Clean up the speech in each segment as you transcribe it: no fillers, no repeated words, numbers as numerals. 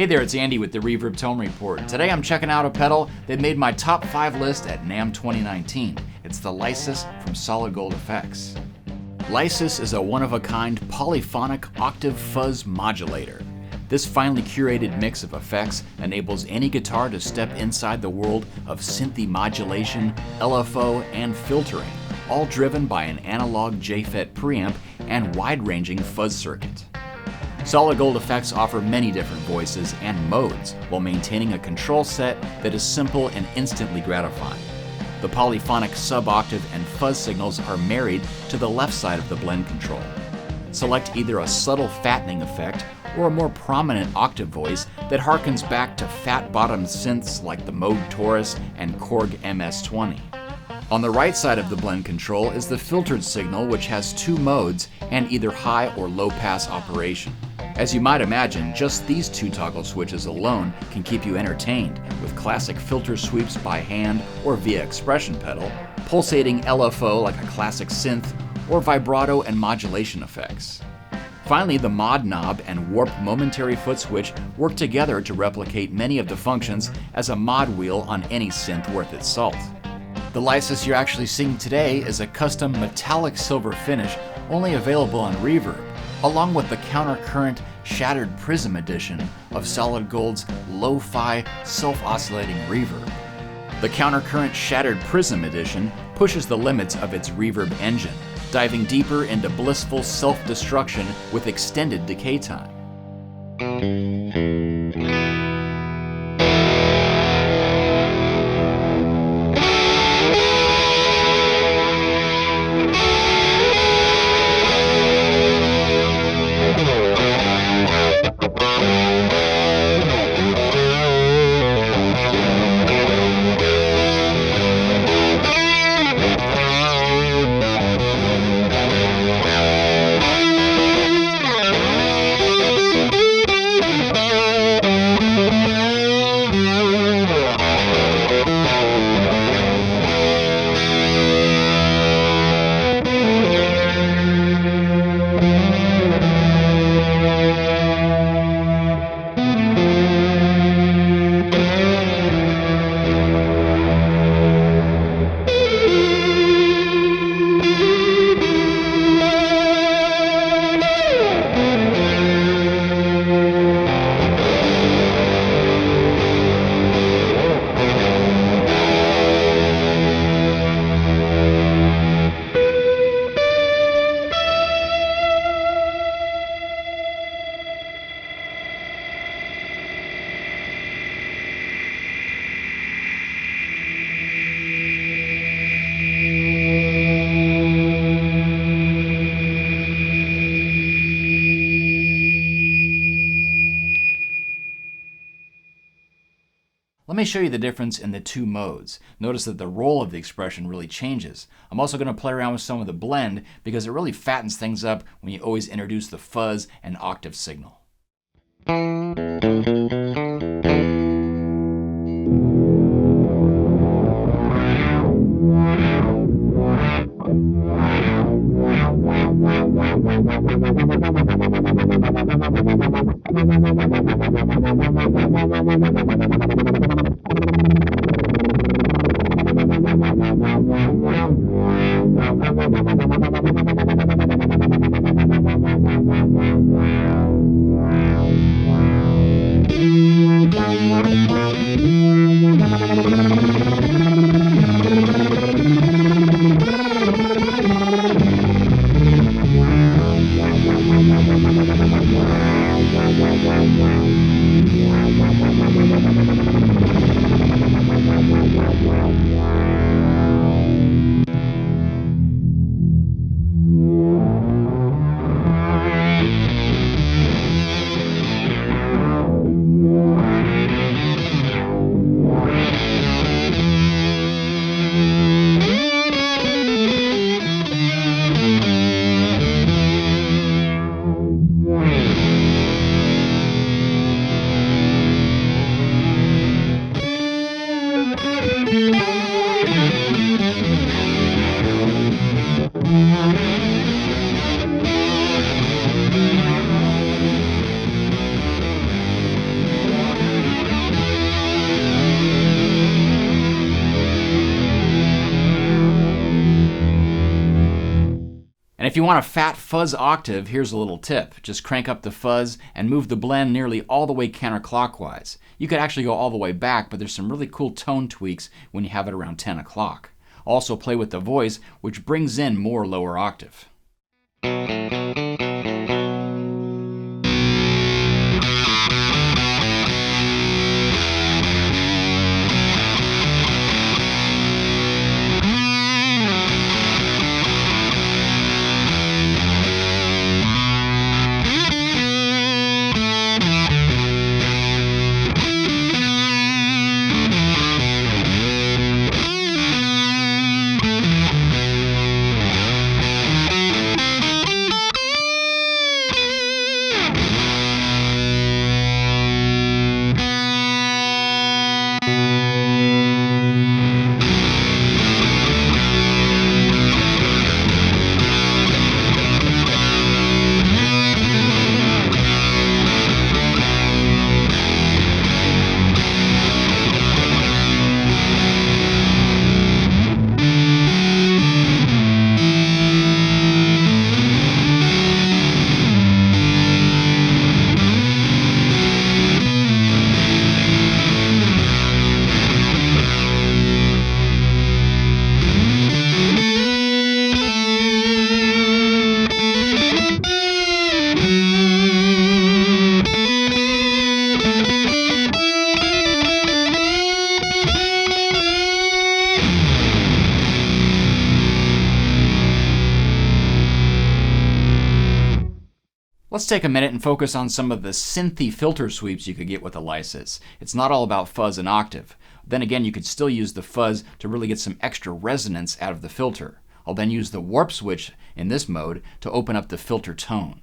Hey there, it's Andy with the Reverb Tone Report. Today I'm checking out a pedal that made my top 5 list at NAMM 2019. It's the Lysis from SolidGoldFX. Lysis is a one-of-a-kind polyphonic octave fuzz modulator. This finely curated mix of effects enables any guitar to step inside the world of synthy modulation, LFO, and filtering, all driven by an analog JFET preamp and wide-ranging fuzz circuit. SolidGoldFX offer many different voices and modes while maintaining a control set that is simple and instantly gratifying. The polyphonic sub-octave and fuzz signals are married to the left side of the blend control. Select either a subtle fattening effect or a more prominent octave voice that harkens back to fat-bottomed synths like the Moog Taurus and Korg MS-20. On the right side of the blend control is the filtered signal, which has 2 modes and either high or low pass operation. As you might imagine, just these 2 toggle switches alone can keep you entertained with classic filter sweeps by hand or via expression pedal, pulsating LFO like a classic synth, or vibrato and modulation effects. Finally, the mod knob and warp momentary foot switch work together to replicate many of the functions as a mod wheel on any synth worth its salt. The Lysis you're actually seeing today is a custom metallic silver finish only available on Reverb, along with the counter-current Shattered Prism edition of Solid Gold's lo-fi self-oscillating reverb. The counter-current Shattered Prism edition pushes the limits of its reverb engine, diving deeper into blissful self-destruction with extended decay time. Let me show you the difference in the 2 modes. Notice that the role of the expression really changes. I'm also going to play around with some of the blend because it really fattens things up when you always introduce the fuzz and octave signal. if you want a fat fuzz octave, here's a little tip. Just crank up the fuzz and move the blend nearly all the way counterclockwise. You could actually go all the way back, but there's some really cool tone tweaks when you have it around 10 o'clock. Also play with the voice, which brings in more lower octave. Let's take a minute and focus on some of the synthy filter sweeps you could get with a Lysis. It's not all about fuzz and octave. Then again, you could still use the fuzz to really get some extra resonance out of the filter. I'll then use the warp switch in this mode to open up the filter tone.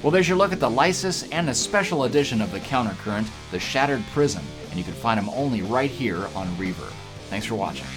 Well, there's your look at the Lysis and a special edition of the Countercurrent, the Shattered Prism, and you can find them only right here on Reverb. Thanks for watching.